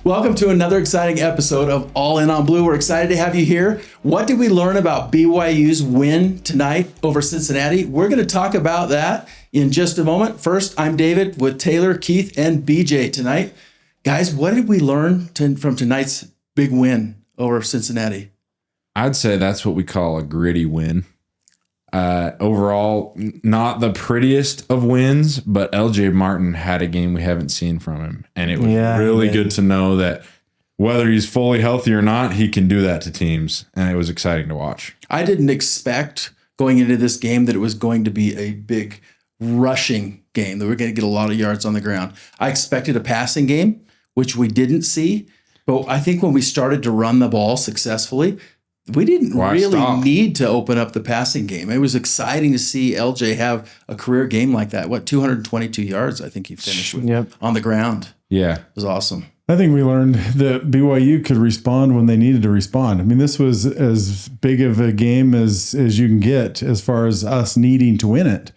Welcome to another exciting episode of All In on Blue. We're excited to have you here. What did we learn about BYU's win tonight over Cincinnati? We're going to talk about that in just a moment. First, I'm David with Taylor, Keith, and BJ tonight. Guys, what did we learn from tonight's big win over Cincinnati? I'd say that's what we call a gritty win. Overall, not the prettiest of wins, but LJ Martin had a game we haven't seen from him. And it was really good to know that whether he's fully healthy or not, he can do that to teams. And it was exciting to watch. I didn't expect going into this game that it was going to be a big rushing game, that we're going to get a lot of yards on the ground. I expected a passing game, which we didn't see. But I think when we started to run the ball successfully, we didn't need to open up the passing game. It was exciting to see LJ have a career game like that. 222 yards I think he finished with on the ground. Yeah. It was awesome. I think we learned that BYU could respond when they needed to respond. I mean, this was as big of a game as you can get as far as us needing to win it.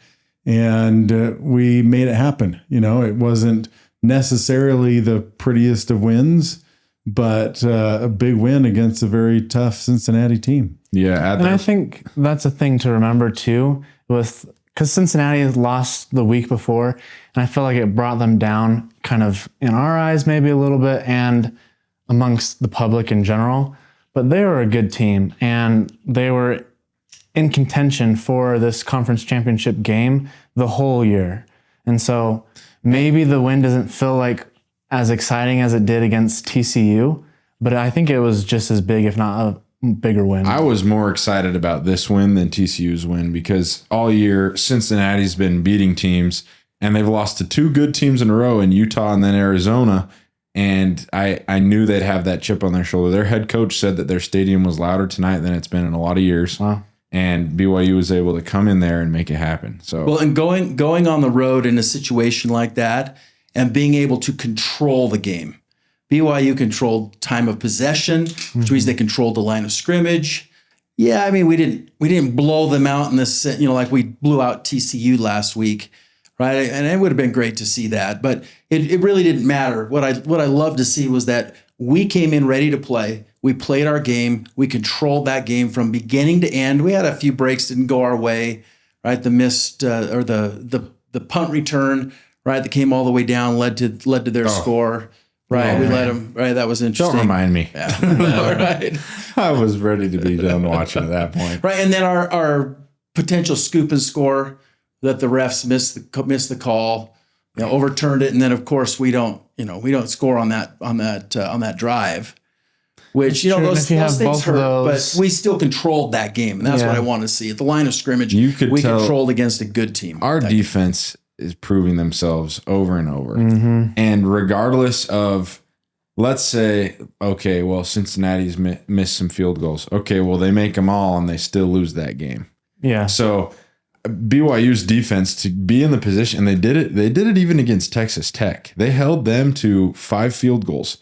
And we made it happen. You know, it wasn't necessarily the prettiest of wins, but a big win against a very tough Cincinnati team. Yeah. And I think that's a thing to remember too, because Cincinnati lost the week before, and I feel like it brought them down kind of in our eyes maybe a little bit and amongst the public in general. But they were a good team, and they were in contention for this conference championship game the whole year. And so maybe the win doesn't feel like as exciting as it did against TCU, but I think it was just as big, if not a bigger win. I was more excited about this win than TCU's win because all year Cincinnati's been beating teams, and they've lost to two good teams in a row in Utah and then Arizona. And I knew they'd have that chip on their shoulder. Their head coach said that their stadium was louder tonight than it's been in a lot of years. Wow. And BYU was able to come in there and make it happen. So well, and going on the road in a situation like that and being able to control the game. BYU controlled time of possession, which means they controlled the line of scrimmage. Yeah, I mean, we didn't blow them out in this, like we blew out TCU last week, right? And it would have been great to see that, but it really didn't matter. What I loved to see was that we came in ready to play. We played our game. We controlled that game from beginning to end. We had a few breaks didn't go our way, right? The missed or the punt return, right, that came all the way down, led to their score. Right, we let them. Right, that was interesting. Don't remind me. Yeah, right. I was ready to be done watching at that point. Right, and then our potential scoop and score that the refs missed the call, overturned it, and then of course we don't score on that drive, which those things hurt, but we still controlled that game, and that's what I want to see at the line of scrimmage. We controlled against a good team. Our defense is proving themselves over and over. Mm-hmm. And regardless of, let's say, okay, well, Cincinnati's missed some field goals. Okay, well, they make them all and they still lose that game. Yeah. So BYU's defense to be in the position, and they did it even against Texas Tech. They held them to 5 field goals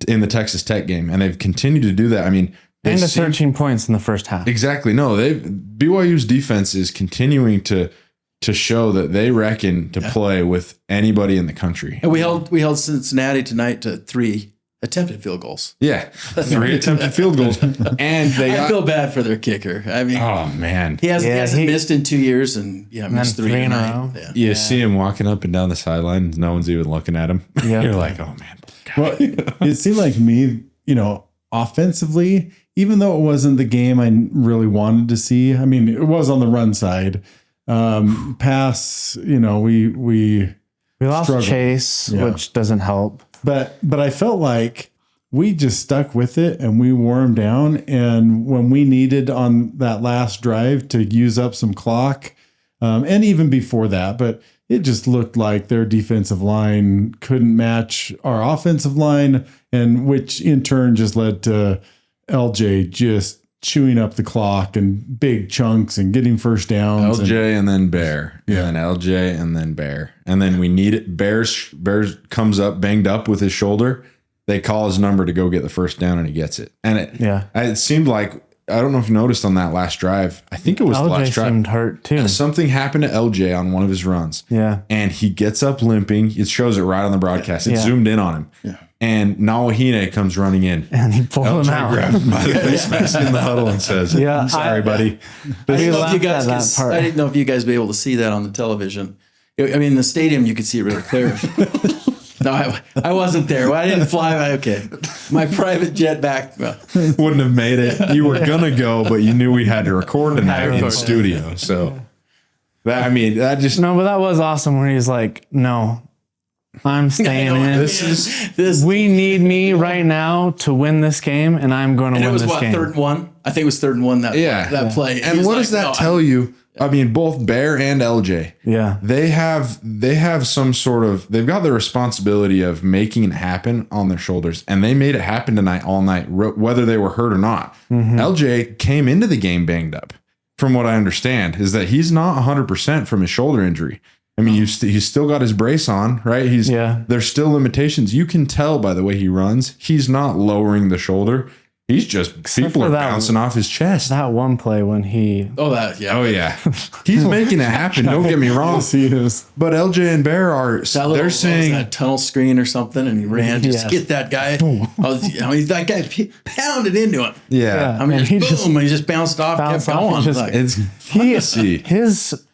in the Texas Tech game, and they've continued to do that. I mean, and 13 points in the first half. Exactly. No, BYU's defense is continuing to show that they reckon to play with anybody in the country. And we held Cincinnati tonight to 3 attempted field goals. Yeah, 3 attempted field goals. And I feel bad for their kicker. I mean, oh man, he hasn't missed in 2 years, and missed 3 in a row. Yeah. You see him walking up and down the sideline, and no one's even looking at him. Yeah. You're like, oh man. Well, it seemed like me, offensively, even though it wasn't the game I really wanted to see. I mean, it was on the run side. Pass, we lost struggled. Chase, which doesn't help. But I felt like we just stuck with it and we wore them down. And when we needed on that last drive to use up some clock, and even before that, but it just looked like their defensive line couldn't match our offensive line, and which in turn just led to LJ just chewing up the clock and big chunks and getting first downs. LJ and then Bear. Yeah. And then LJ and then Bear. And then we need it. Bear comes up banged up with his shoulder. They call his number to go get the first down, and he gets it. And it seemed like, I don't know if you noticed on that last drive. I think it was the last drive. LJ seemed hurt too. Something happened to LJ on one of his runs. Yeah. And he gets up limping. It shows it right on the broadcast. It zoomed in on him. Yeah. and Nawahine comes running in. And he pulled him LJ out. grabs him by the face mask in the huddle and says, Yeah, I'm sorry, buddy. I didn't know if you laughed at guys that part. I didn't know if you guys would be able to see that on the television. I mean, in the stadium, you could see it really clear. No, I wasn't there. I didn't fly. Okay. My private jet back. Well, Wouldn't have made it. You were going to go, but you knew we had to record tonight in record. studio. So, that just... No, but that was awesome when he's like, no, I'm staying in. this. We need me right now to win this game, and I'm going to And it win was this what, game. 3rd and 1? I think it was 3rd and 1 that play. He And was what like, does that "No, tell you? I mean, both Bear and LJ, Yeah. they have some sort of, they've got the responsibility of making it happen on their shoulders, and they made it happen tonight all night, whether they were hurt or not. LJ came into the game banged up. From what I understand, is that he's not 100% from his shoulder injury. I mean, he's still got his brace on, right? There's still limitations. You can tell by the way he runs. He's not lowering the shoulder. He's just, people are bouncing off his chest. That one play when he... Oh, that, yeah. Oh, yeah. He's making it happen. Don't get me wrong. Yes, he is. But LJ and Bear are, That little, they're what was saying, that tunnel screen or something, and he ran just Yes. to get that guy. That guy pounded into him. yeah, I mean, And just boom, and he just bounced off, bounced kept off, going. and just- Like, it's fun to see. His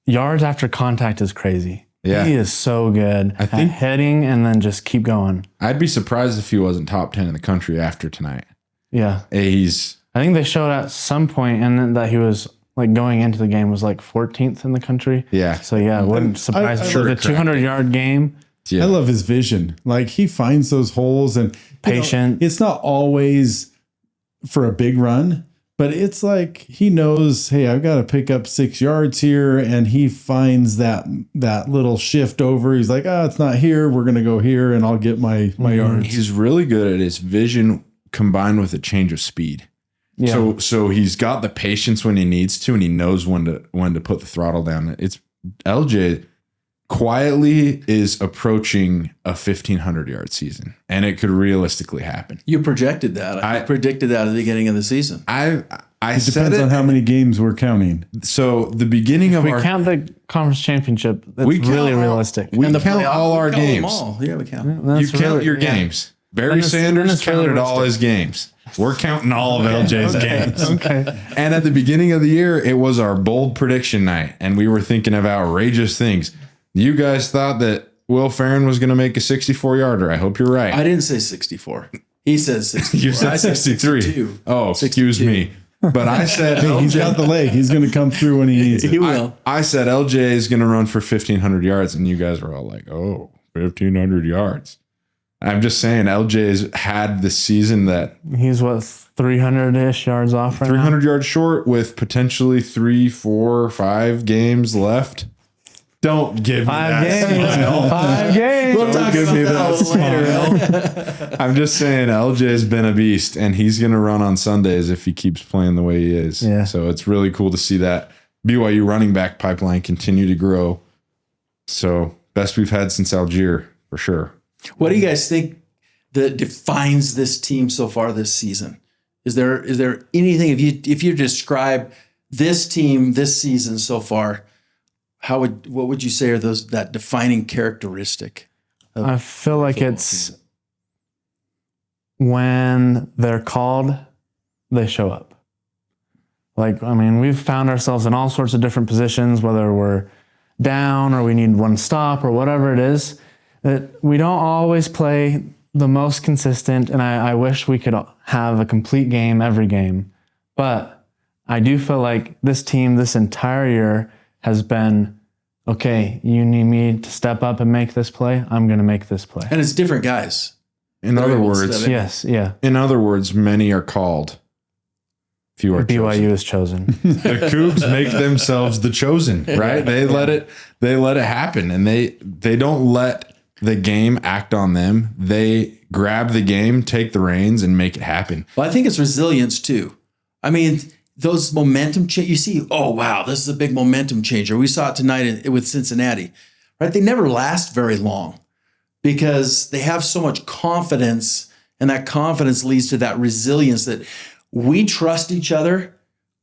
yards after contact is crazy. Yeah. He is so good I think- at heading and then just keep going. I'd be surprised if he wasn't top 10 in the country after tonight. Yeah. He's, I think they showed at some point and then that he was like going into the game was like 14th in the country. yeah. So yeah, it wouldn't surprise me. sure The 200-yard game. Yeah. I love his vision. Like he finds those holes and Patient. It's not always for a big run, but it's like he knows, hey, I've got to pick up 6 yards here, and he finds that little shift over. He's like, it's not here. We're gonna go here, and I'll get my yards. He's really good at his vision combined with a change of speed. Yeah. So he's got the patience when he needs to, and he knows when to put the throttle down. It's LJ quietly is approaching a 1,500-yard season, and it could realistically happen. you projected that. I predicted that at the beginning of the season. I It said depends it. on how many games we're counting. So the beginning of we our count the conference championship. That's We count really all- realistic. we And the count playoff, all we our count them games. all. Yeah, we count. You That's count really- your yeah. games. Barry Then it's Sanders really counted all his games. We're counting all of LJ's games. Okay. And at the beginning of the year, it was our bold prediction night, and we were thinking of outrageous things. You guys thought that Will Farron was going to make a 64-yarder. I hope you're right. I didn't say 64. He said 64. You said I 63. 62. Oh, excuse me. But I said Hey, he's got the leg. He's going to come through when he needs He it. will. I said LJ is going to run for 1,500 yards, and you guys were all like, "Oh, 1,500 yards." I'm just saying, LJ's had the season that He's what, 300-ish yards off right 300 yards short with potentially 3, 4, 5 games left. Don't give me now? that 5 games. smile. 5 games. We'll talk give about me that that a little later. Earl. I'm just saying, LJ's been a beast, and he's going to run on Sundays if he keeps playing the way he is. Yeah. So it's really cool to see that BYU running back pipeline continue to grow. So best we've had since Algier, for sure. What do you guys think that defines this team so far this season? Is there anything, if you describe this team this season so far, what would you say are that defining characteristic? I feel like it's when they're called, they show up. Like, I mean, we've found ourselves in all sorts of different positions, whether we're down or we need one stop or whatever it is, that we don't always play the most consistent. And I wish we could have a complete game every game. But I do feel like this team this entire year has been, okay, you need me to step up and make this play. I'm going to make this play. And it's different guys. In other able to words, step in. Yes, yeah. in other words, many are called. Few are BYU chosen. is chosen. The Cougs make themselves the chosen, right? They let it happen, and they don't let the game act on them. They grab the game, take the reins, and make it happen. Well, I think it's resilience too. I mean, those momentum change. You see, oh wow, this is a big momentum changer. We saw it tonight with Cincinnati, right? They never last very long because they have so much confidence, and that confidence leads to that resilience that we trust each other.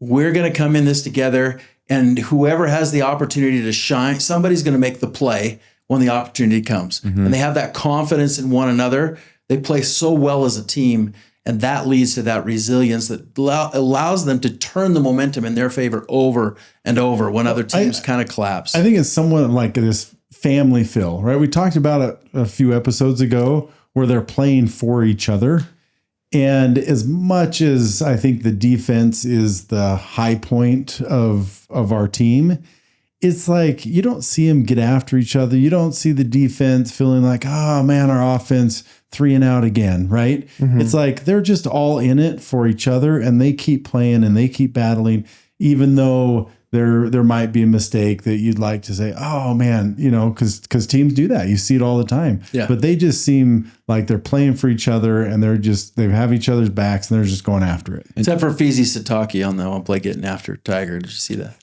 We're going to come in this together, and whoever has the opportunity to shine, somebody's going to make the play when the opportunity comes. And they have that confidence in one another They play so well as a team, and that leads to that resilience that allows them to turn the momentum in their favor over and over when other teams kind of collapse. I think it's somewhat like this family feel, right? We talked about it a few episodes ago where they're playing for each other. And as much as I think the defense is the high point of our team, it's like you don't see them get after each other. You don't see the defense feeling like, oh man, our offense 3 and out again, right? It's like they're just all in it for each other, and they keep playing and they keep battling, even though there might be a mistake that you'd like to say, oh man, because teams do that. You see it all the time. Yeah. But they just seem like they're playing for each other, and they have each other's backs, and they're just going after it. Except for Fizi Sataki on that one play getting after Tiger. Did you see that?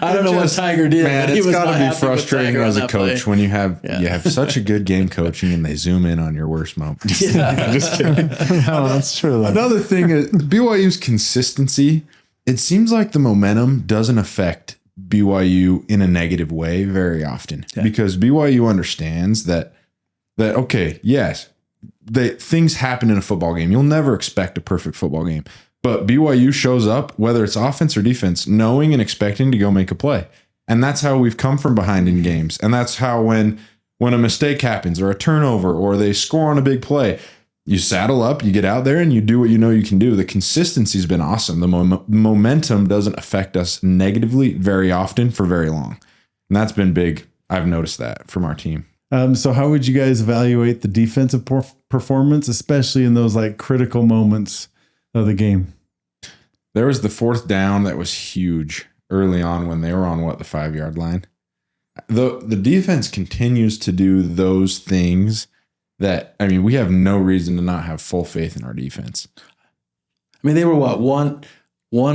I don't know what Tiger did. Man, but he it's was got not to be happy with frustrating Tiger as on a that coach play. when you have such a good game coaching and they zoom in on your worst moment. Just kidding. No, that's true. Though. Another thing is BYU's consistency. It seems like the momentum doesn't affect BYU in a negative way very often because BYU understands that okay, yes, things happen in a football game. You'll never expect a perfect football game. But BYU shows up, whether it's offense or defense, knowing and expecting to go make a play. And that's how we've come from behind in games. And that's how when a mistake happens or a turnover or they score on a big play, you saddle up, you get out there and you do what you know you can do. The consistency has been awesome. The momentum doesn't affect us negatively very often for very long. And that's been big. I've noticed that from our team. So how would you guys evaluate the defensive performance, especially in those like critical moments of the game? There was the 4th down that was huge early on when they were on the 5-yard line. The defense continues to do those things that, I mean, we have no reason to not have full faith in our defense. I mean, they were one for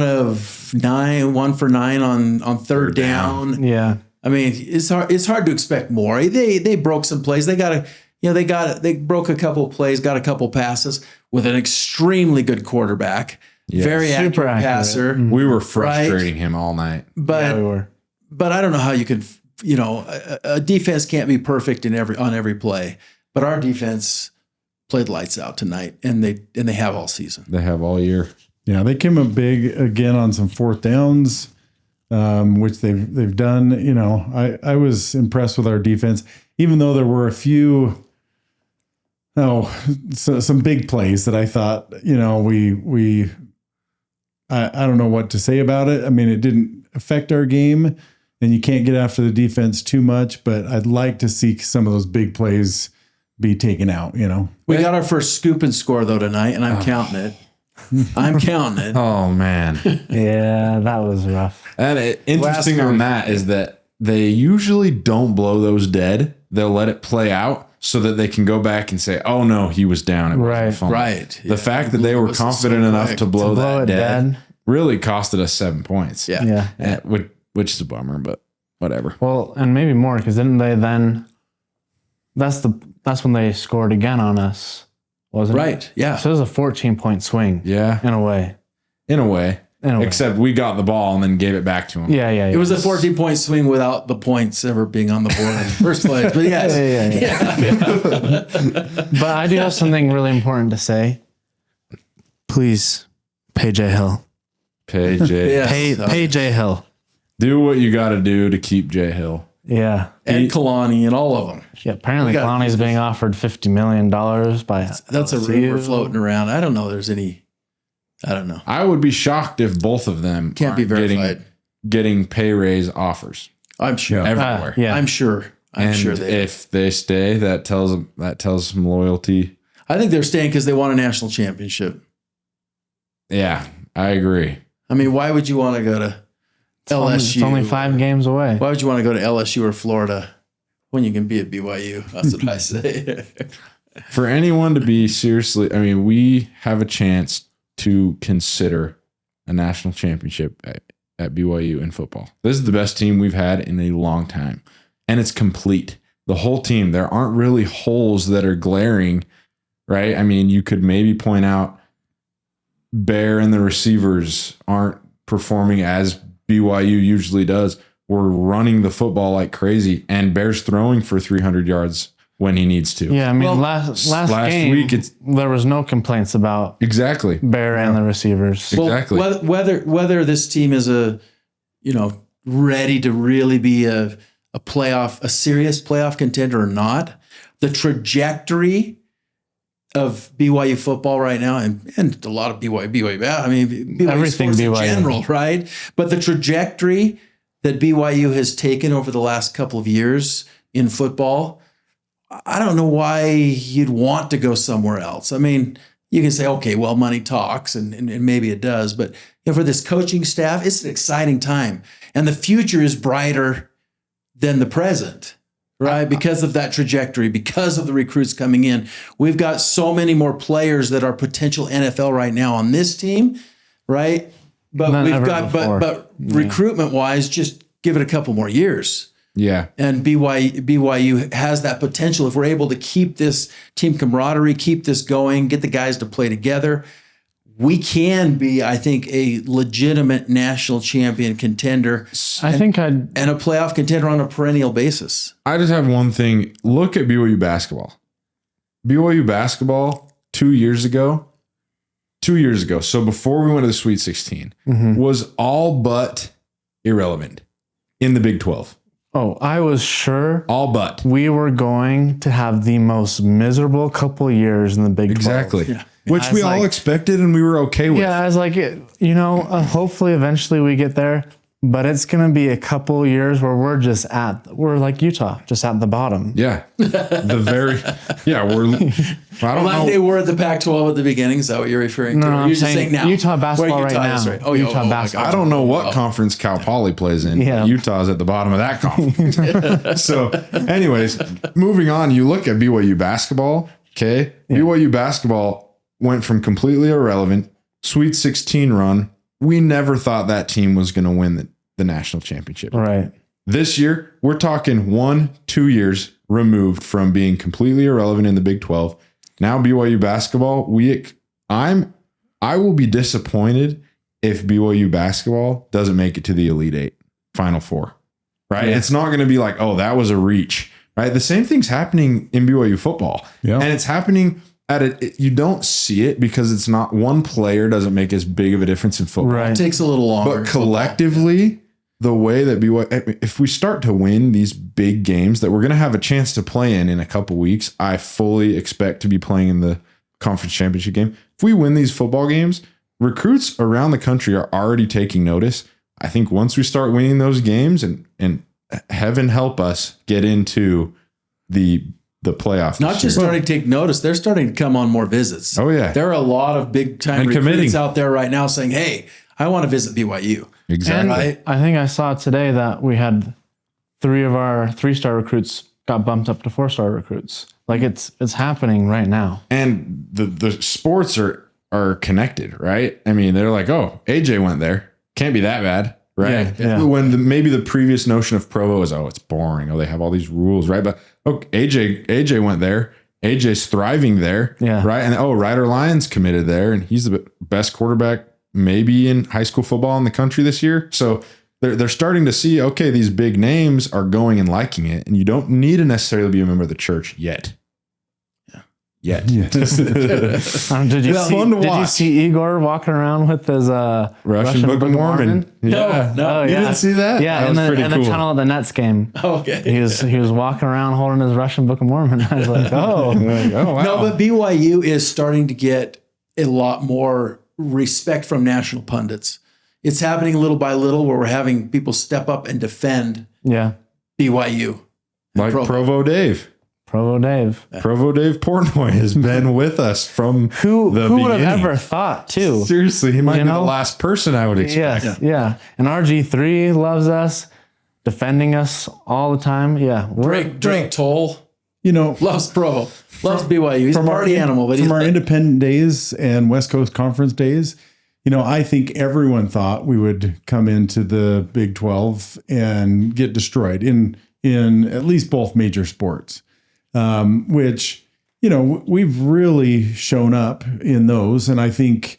9 on third down. Yeah. I mean, it's hard to expect more. They broke some plays. They broke a couple of plays, got a couple passes with an extremely good quarterback. Yes. Very Super accurate passer. We were frustrating him all night. But we were. But I don't know how you could, a defense can't be perfect on every play. But our defense played lights out tonight, and they have all season. They have all year. Yeah, they came up big again on some 4th downs, which they've done. I was impressed with our defense, even though there were a few some big plays that I thought, I don't know what to say about it. I mean, it didn't affect our game, and you can't get after the defense too much, but I'd like to see some of those big plays be taken out, We got our first scoop and score, though, tonight, and I'm counting it. I'm counting it. Oh, man. Yeah, that was rough. And interesting on that is that they usually don't blow those dead. They'll let it play out so that they can go back and say, oh, no, he was down. It wasn't a fumble. Right. The fact that they were confident enough to blow that dead really costed us 7 points. Yeah. Which is a bummer, but whatever. Well, and maybe more, because didn't they then? That's when they scored again on us, wasn't it? Right. Yeah. So it was a 14-point swing. Yeah. In a way. Except we got the ball and then gave it back to him. Yeah. It was a 14-point swing without the points ever being on the board in the first place. But yes. Yeah. But I do have something really important to say. Please, pay J Hill. Pay J. Yes. Pay J Hill. Do what you got to do to keep J Hill. Yeah. And Kalani and all of them. Yeah. Apparently, Kalani's being offered $50 million by. That's a rumor floating around. I don't know. I don't know. I would be shocked if both of them Can't be verified. Getting pay raise offers. I'm sure. Everywhere. Yeah. I'm sure. If they stay, that tells some loyalty. I think they're staying because they won a national championship. Yeah, I agree. I mean, why would you want to go to LSU? It's only 5 games away. Why would you want to go to LSU or Florida when you can be at BYU? That's what I say. For anyone to be seriously, I mean, we have a chance to consider a national championship at BYU in football. This is the best team we've had in a long time, and it's complete. The whole team. There aren't really holes that are glaring, right? I mean, you could maybe point out Bear and the receivers aren't performing as BYU usually does. We're running the football like crazy, and Bear's throwing for 300 yards when he needs to. Yeah, I mean, Well, last last week, week there was no complaints about Exactly. Bear and the receivers. Well, Exactly. whether this team is ready to really be a serious playoff contender or not, the trajectory of BYU football right now, and a lot of BYU, I mean, BYU Everything sports in BYU. general, right? But the trajectory that BYU has taken over the last couple of years in football, I don't know why you'd want to go somewhere else. I mean, you can say, okay, well, money talks, and maybe it does, but for this coaching staff, it's an exciting time. And the future is brighter than the present, right? Because of that trajectory, because of the recruits coming in. We've got so many more players that are potential NFL right now on this team, right? But Than we've ever got, before. but recruitment wise, just give it a couple more years. Yeah. And BYU has that potential. If we're able to keep this team camaraderie, keep this going, get the guys to play together, we can be, I think, a legitimate national champion contender and a playoff contender on a perennial basis. I just have one thing. Look at BYU basketball. BYU basketball 2 years ago, so before we went to the Sweet 16, was all but irrelevant in the Big 12. Oh, I was sure All but. we were going to have the most miserable couple years in the Big 12. Exactly. Yeah. Which I we was all like- expected and we were okay with. Yeah, I was like, hopefully eventually we get there, but it's going to be a couple years where we're like Utah, just at the bottom. Yeah. I don't Like know. they were at the Pac-12 at the beginning. Is that what you're referring to? No, Or I'm you're just saying saying now. Utah basketball Where right Utah now. is, right? Utah my basketball. God. I don't know what conference Cal Poly plays in. Yeah. But Utah's at the bottom of that conference. So, anyways, moving on, you look at BYU basketball. Okay. Yeah. BYU basketball went from completely irrelevant, Sweet 16 run. We never thought that team was going to win the national championship. Right. This year, we're talking 1-2 years removed from being completely irrelevant in the Big 12. Now BYU basketball, I will be disappointed if BYU basketball doesn't make it to the Elite Eight, Final Four, right? Yeah. It's not going to be like, oh, that was a reach, right? The same thing's happening in BYU football. Yeah. And it's happening you don't see it because it's not one player doesn't make as big of a difference in football. Right. It takes a little longer. But collectively, the way that BYU, if we start to win these big games that we're going to have a chance to play in a couple weeks, I fully expect to be playing in the conference championship game. If we win these football games, recruits around the country are already taking notice. I think once we start winning those games and heaven help us get into the playoff. Not just starting to take notice, they're starting to come on more visits. Oh, yeah. There are a lot of big time recruits out there right now saying, hey, I want to visit BYU. Exactly. And I think I saw today that we had 3 of our 3-star recruits got bumped up to 4-star recruits. Like it's happening right now. And the sports are connected, right? I mean, they're like, oh, AJ went there. Can't be that bad. Right. Yeah. When maybe the previous notion of Provo is, oh, it's boring. Oh, they have all these rules, right? But AJ went there. AJ's thriving there. Yeah. Right. And Ryder Lyons committed there, and he's the best quarterback maybe in high school football in the country this year. So they're starting to see, okay, these big names are going and liking it, and you don't need to necessarily be a member of the church yet. Yet. Did you see Igor walking around with his Russian Book of Mormon? Yeah. No, you didn't see that? Yeah, that in the tunnel of the Nets game. Okay. He was walking around holding his Russian Book of Mormon. I was like, oh wow. No, but BYU is starting to get a lot more respect from national pundits. It's happening little by little where we're having people step up and defend BYU. Like Provo Dave. Provo Dave Portnoy has been with us from who would have ever thought too? Seriously, he might be the last person I would expect. Yes, yeah. And RG3 loves us, defending us all the time. Yeah. Drake Toll, loves Provo, loves BYU. He's a party animal, but from our independent days and West Coast Conference days, I think everyone thought we would come into the Big 12 and get destroyed in at least both major sports. Which, we've really shown up in those. And I think,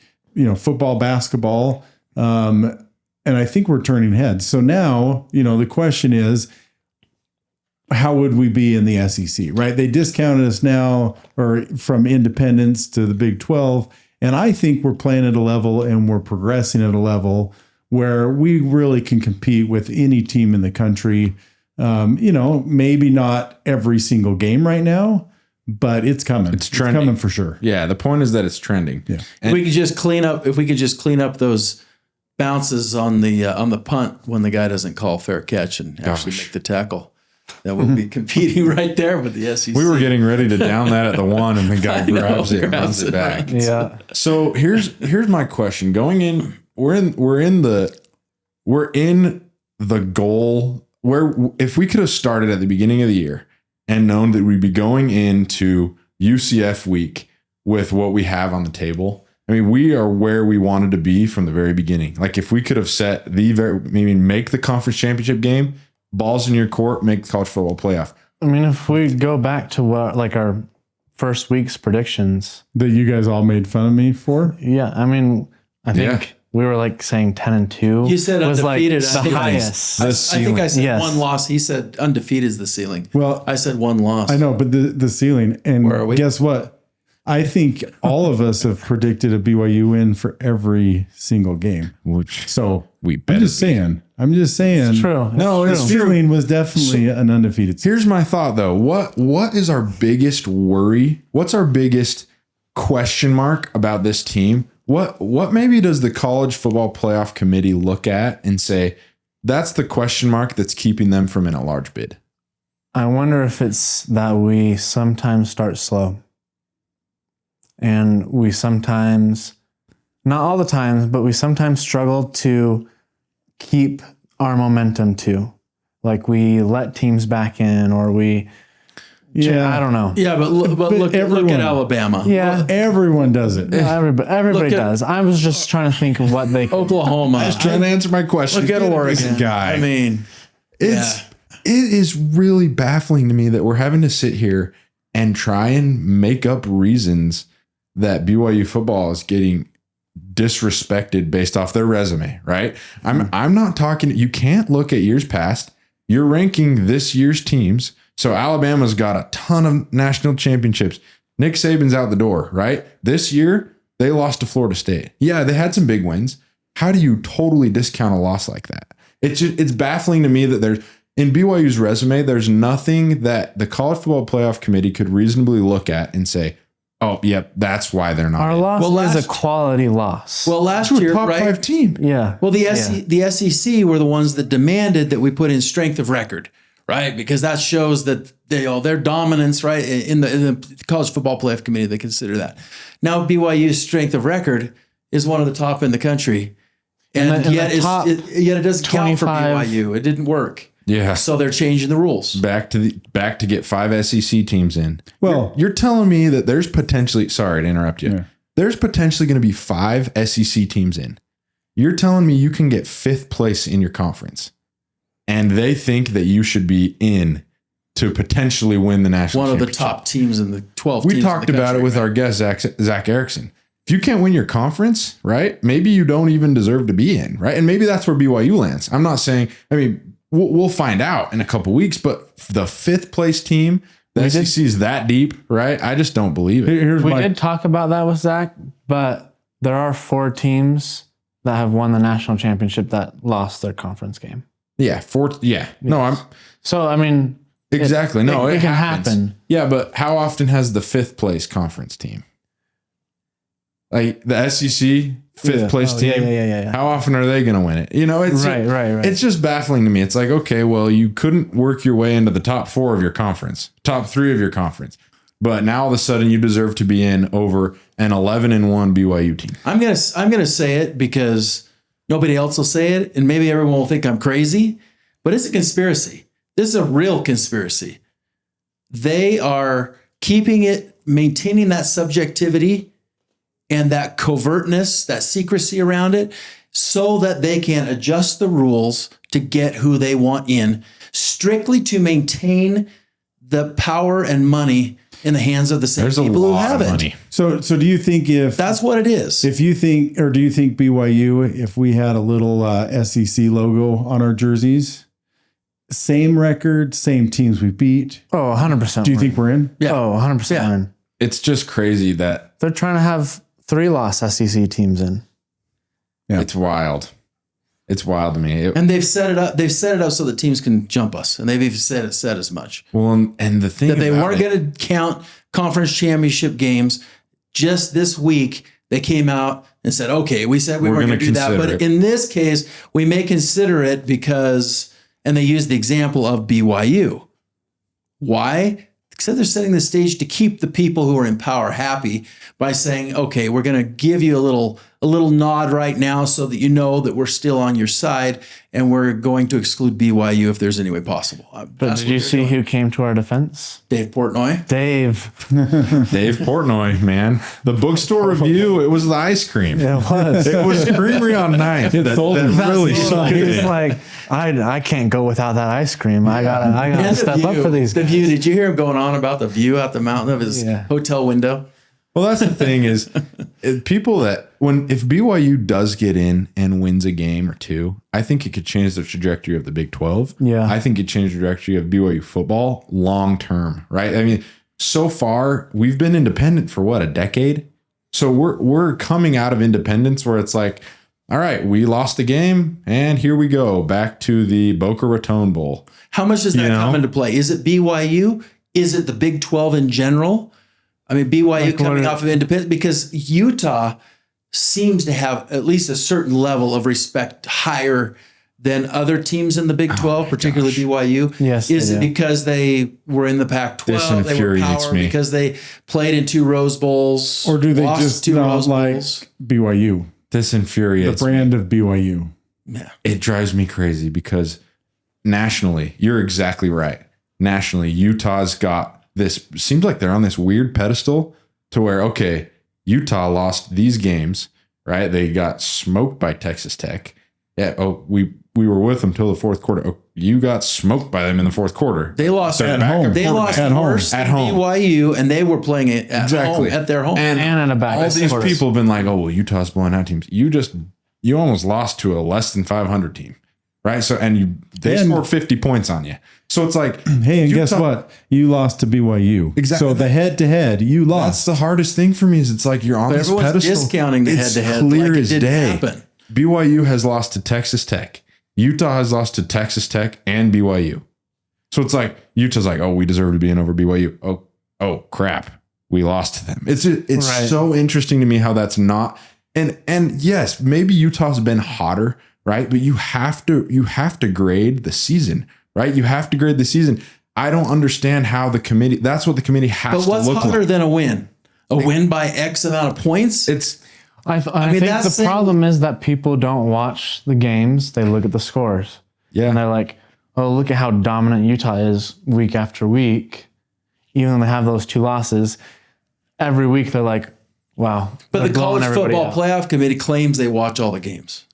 football, basketball, and I think we're turning heads. So now, the question is, how would we be in the SEC, right? They discounted us now or from independence to the Big 12. And I think we're playing at a level and we're progressing at a level where we really can compete with any team in the country. Maybe not every single game right now, but it's coming. It's coming for sure. Yeah. The point is that it's trending. Yeah. If we could just clean up those bounces on the punt when the guy doesn't call fair catch and actually make the tackle. That will be competing right there with the SEC. We were getting ready to down that at the 1 and the guy grabs it and runs it back. Right. Yeah. So here's my question. Going in, we're in the goal where if we could have started at the beginning of the year and known that we'd be going into UCF week with what we have on the table. I mean, we are where we wanted to be from the very beginning. Like if we could have set make the conference championship game, balls in your court, make the college football playoff. I mean, if we go back to what like our first week's predictions that you guys all made fun of me for. Yeah, I mean, I think we were like saying 10-2. You said was undefeated. like the highest. I think I said Yes. one loss. He said undefeated is the ceiling. Well, I said one loss. I know, but the ceiling. And Where are we? guess what? I think all of us have predicted a BYU win for every single game. Which So we I'm better just saying. It's true. No, The it's ceiling was definitely an undefeated season. Here's my thought though. What is our biggest worry? What's our biggest question mark about this team? What maybe does the college football playoff committee look at and say that's the question mark that's keeping them from in a large bid? I wonder if it's that we sometimes start slow. And we sometimes, not all the times, but we sometimes struggle to keep our momentum too. Like we let teams back in or we, I don't know. Yeah, but look at Alabama. Yeah. Everyone does it. Everybody does. I was just trying to think of what they Oklahoma. I was trying to answer my question. Look at Oregon. Guy. I mean, It is really baffling to me that we're having to sit here and try and make up reasons that BYU football is getting disrespected based off their resume, right? I'm not talking, you can't look at years past. You're ranking this year's teams. So Alabama's got a ton of national championships. Nick Saban's out the door, right? This year, they lost to Florida State. Yeah, they had some big wins. How do you totally discount a loss like that? It's baffling to me that there's, in BYU's resume, there's nothing that the College Football Playoff Committee could reasonably look at and say, oh, yep, that's why they're not. Our loss is a quality loss. well, last to a year, top right? 5 team. Yeah. Well, the SEC were the ones that demanded that we put in strength of record, right? Because that shows that their dominance, right? In the College Football Playoff Committee, they consider that. Now BYU's strength of record is one of the top in the country, and yet it doesn't count for BYU. It didn't work. Yeah. So they're changing the rules. Back to get 5 SEC teams in. Well, you're telling me that there's potentially, sorry to interrupt you. Yeah. There's potentially going to be 5 SEC teams in. You're telling me you can get 5th place in your conference and they think that you should be in to potentially win the national championship. One of the top teams in the 12 We teams talked in the about it country, with right? our guest, Zach Erickson. If you can't win your conference, right, maybe you don't even deserve to be in, right? And maybe that's where BYU lands. I'm not saying, we'll find out in a couple weeks, but the 5th place team, the SEC is that deep, right? I just don't believe it. We did talk about that with Zach, but there are 4 teams that have won the national championship that lost their conference game. Yeah, 4. Yeah, no, So, I mean, exactly. it It can happens. happen. Yeah, but how often has the 5th place conference team, like the SEC 5th place team? Yeah. How often are they going to win it? It's Right. It's just baffling to me. It's like, okay, well, you couldn't work your way into the top 4 of your conference, top 3 of your conference, but now all of a sudden you deserve to be in over an 11-1 BYU team. I'm gonna say it because nobody else will say it, and maybe everyone will think I'm crazy, but it's a conspiracy. This is a real conspiracy. They are maintaining that subjectivity and that covertness, that secrecy around it, so that they can adjust the rules to get who they want in, strictly to maintain the power and money in the hands of the same There's a people who lot have of it. money. So do you think That's what it is. do you think BYU, if we had a little SEC logo on our jerseys, same record, same teams we beat. Oh, 100%. Do you think we're in? Yeah. Oh, 100% Yeah. win. It's just crazy that They're trying to have 3-loss SEC teams in. Yeah. it's wild. It's wild to me. And they've set it up. They've set it up so that teams can jump us, and they've even said as much And the thing that they about weren't going to count conference championship games. Just this week, they came out and said, "Okay, we said we We're weren't going gonna to do that, consider but it." in this case, we may consider it because." And they used the example of BYU. Why? Because they're setting the stage to keep the people who are in power happy by saying, "Okay, we're going to give you a little nod right now, so that you know that we're still on your side, and we're going to exclude BYU if there's any way possible." But did you see who came to our defense? Dave Portnoy? Dave. Dave Portnoy, man. The bookstore review, it was the ice cream. It was. It was creamery on ninth. That really sunk He's in. like, I can't go without that ice cream. I gotta And step up for these The guys. view. Did you hear him going on about the view out the mountain of his hotel window? Well, that's the thing is people that if BYU does get in and wins a game or two, I think it could change the trajectory of the Big 12. Yeah. I think it changed the trajectory of BYU football long term, right? I mean, so far we've been independent for what, a decade? So we're coming out of independence where it's like, all right, we lost the game and here we go back to the Boca Raton Bowl. How much does that come into play? Is it BYU? Is it the Big 12 in general? I mean, BYU coming off of independence, because Utah seems to have at least a certain level of respect higher than other teams in the Big 12, particularly BYU. Yes, Is they it do. because they were in the Pac-12? This They were infuriates power me. because they played in 2 Rose Bowls? Or do they lost just 2 not Rose like Bowls? BYU, This the infuriates me. brand of BYU? Yeah. It drives me crazy because nationally, you're exactly right. Nationally, Utah's got this, seems like they're on this weird pedestal to where, okay, Utah lost these games, right? They got smoked by Texas Tech. Yeah. Oh, we were with them till the fourth quarter. Oh, you got smoked by them in the fourth quarter. They lost At home. They lost At home. worse At than home. BYU, and they were playing it at home, at their home. And in a back. All these people have been like, oh, well, Utah's blowing out teams. You almost lost to a less than 500 team, right? So, they scored 50 points on you. So it's like, Hey, and Utah- guess what? You lost to BYU. Exactly. So the head-to-head, you That's lost. the hardest thing for me is it's like you're on this Everyone's pedestal. discounting the It's head-to-head clear like it as didn't day. happen. BYU has lost to Texas Tech. Utah has lost to Texas Tech and BYU. So it's like Utah's like, oh, we deserve to be in over BYU. Oh crap, we lost to them. It's Right. so interesting to me how that's not. And yes, maybe Utah's been hotter, right? But you have to grade the season, right? You have to grade the season. I don't understand how the committee. That's what the committee has But to what's look hotter like. than a win? A win by X amount of points? It's I mean, think that's the problem is that people don't watch the games. They look at the scores. yeah. And they're like, oh, look at how dominant Utah is week after week. Even though they have those 2 losses, every week they're like, wow. But they're the blowing college everybody football out. playoff committee claims they watch all the games.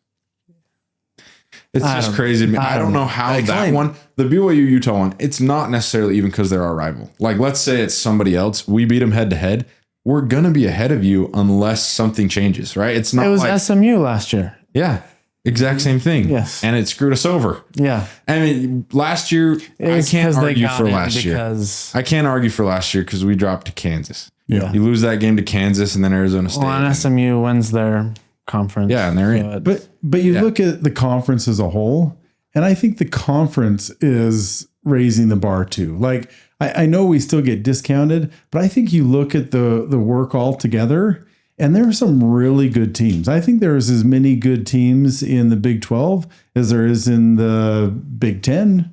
It's just crazy to me. I don't know how I that claim- one, the BYU Utah one, it's not necessarily even because they're our rival. Like, let's say it's somebody else. We beat them head to head. We're going to be ahead of you unless something changes, right? It's not It was like, SMU last year. yeah, exact same thing. Yes. And it screwed us over. Yeah. I mean, last year, I It's can't 'cause they argue got for in last year. because I can't argue for last year because we dropped to Kansas. Yeah. You lose that game to Kansas and then Arizona State. well, and SMU wins their conference. Yeah, and they're in. So it's- But you look at the conference as a whole, and I think the conference is raising the bar too. Like I know we still get discounted, but I think you look at the work all together, and there are some really good teams. I think there's as many good teams in the Big 12 as there is in the Big 10.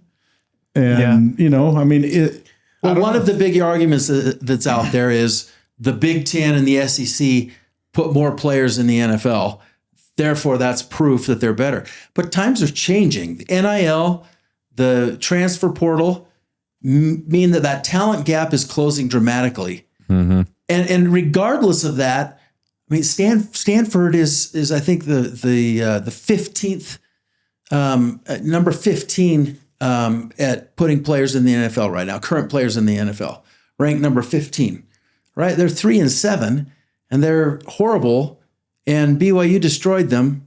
And I mean it. Well, one of the big arguments that's out there is the Big Ten and the SEC put more players in the NFL. Therefore, that's proof that they're better. But times are changing. The NIL, the transfer portal mean that talent gap is closing dramatically. Mm-hmm. And regardless of that, I mean, Stanford is I think the 15th number 15 at putting players in the NFL right now. Current players in the NFL, ranked number 15. Right, they're 3-7, and they're horrible. And BYU destroyed them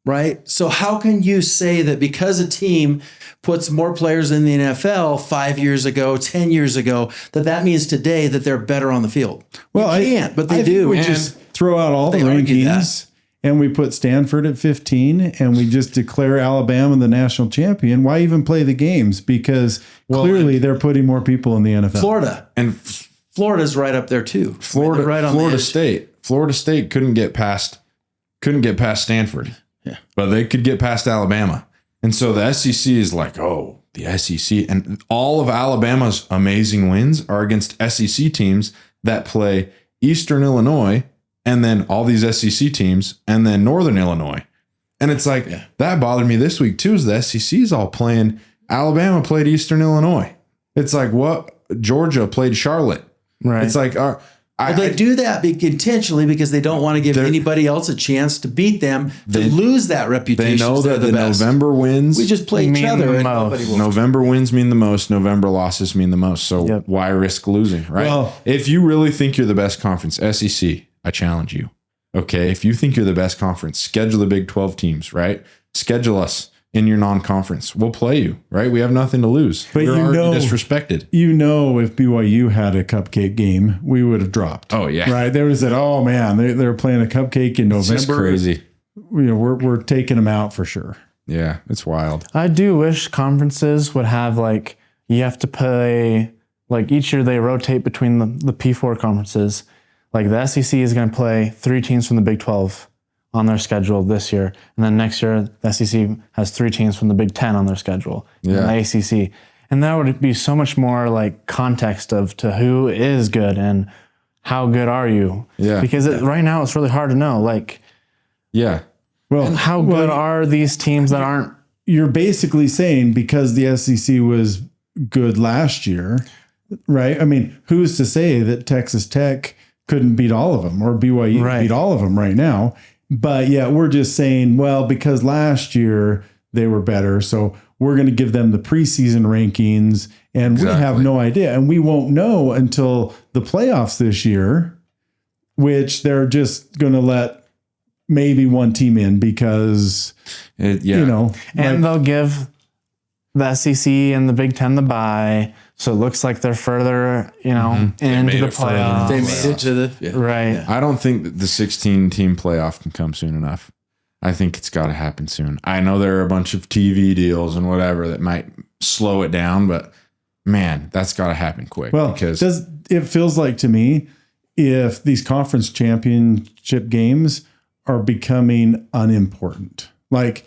right? So how can you say that because a team puts more players in the NFL 5 years ago, 10 years ago, that means today that they're better on the field? Well, you can't, but they I do. think we And just throw out all the they argue rankings and we put Stanford at 15 and we just declare Alabama the national champion. Why even play the games? Because clearly they're putting more people in the NFL. Florida's right up there too. Florida, right on Florida the edge. State. Florida State couldn't get past Stanford. Yeah. But they could get past Alabama. And so the SEC is like, oh, the SEC. And all of Alabama's amazing wins are against SEC teams that play Eastern Illinois and then all these SEC teams and then Northern Illinois. And it's like, that bothered me this week too, is the SEC is all playing. Alabama played Eastern Illinois. It's like, what? Georgia played Charlotte. Right. It's like, They do that intentionally because they don't want to give anybody else a chance to beat them, to lose that reputation. they know that the best. November wins. We just play each mean other. the And most. nobody will. November wins mean the most. November losses mean the most. So why risk losing, right? Well- if you really think you're the best conference, SEC, I challenge you. Okay, if you think you're the best conference, schedule the Big 12 teams, right? Schedule us in your non-conference. We'll play you, right? We have nothing to lose. But We're you already know- disrespected. If BYU had a cupcake game, we would have dropped. Oh, yeah. Right. They would have said, oh man, they're playing a cupcake in It's just November. crazy. We're taking them out for sure. Yeah, it's wild. I do wish conferences would have you have to play each year they rotate between the P4 conferences. Like the SEC is going to play 3 teams from the Big 12 on their schedule this year, and then next year the SEC has 3 teams from the Big 10 on their schedule. Yeah. And the ACC, and that would be so much more context to who is good and how good are you. Yeah. Because right now it's really hard to know Yeah. Well, how good are these teams that aren't. you're basically saying because the SEC was good last year, right? I mean, who's to say that Texas Tech couldn't beat all of them or BYU beat all of them right now? But yeah, we're just saying, well, because last year they were better, so we're going to give them the preseason rankings, and we have no idea, and we won't know until the playoffs this year, which they're just going to let maybe one team in because And they'll give the SEC and the Big Ten the bye, so it looks like they're further, into the playoffs. They made it to the Right. Yeah. I don't think that the 16-team playoff can come soon enough. I think it's got to happen soon. I know there are a bunch of TV deals and whatever that might slow it down, but man, that's got to happen quick. Well, because it feels like to me, if these conference championship games are becoming unimportant, like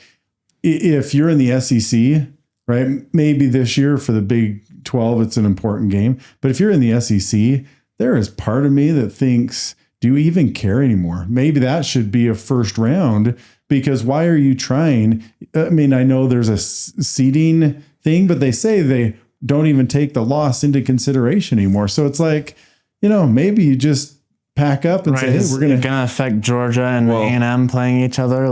if you're in the SEC, right? Maybe this year for the Big 12, it's an important game. But if you're in the SEC, there is part of me that thinks, do you even care anymore? Maybe that should be a first round, because why are you trying? I mean, I know there's a seeding thing, but they say they don't even take the loss into consideration anymore. So it's like, maybe you just pack up and say, hey, we're going to affect Georgia and A&M playing each other.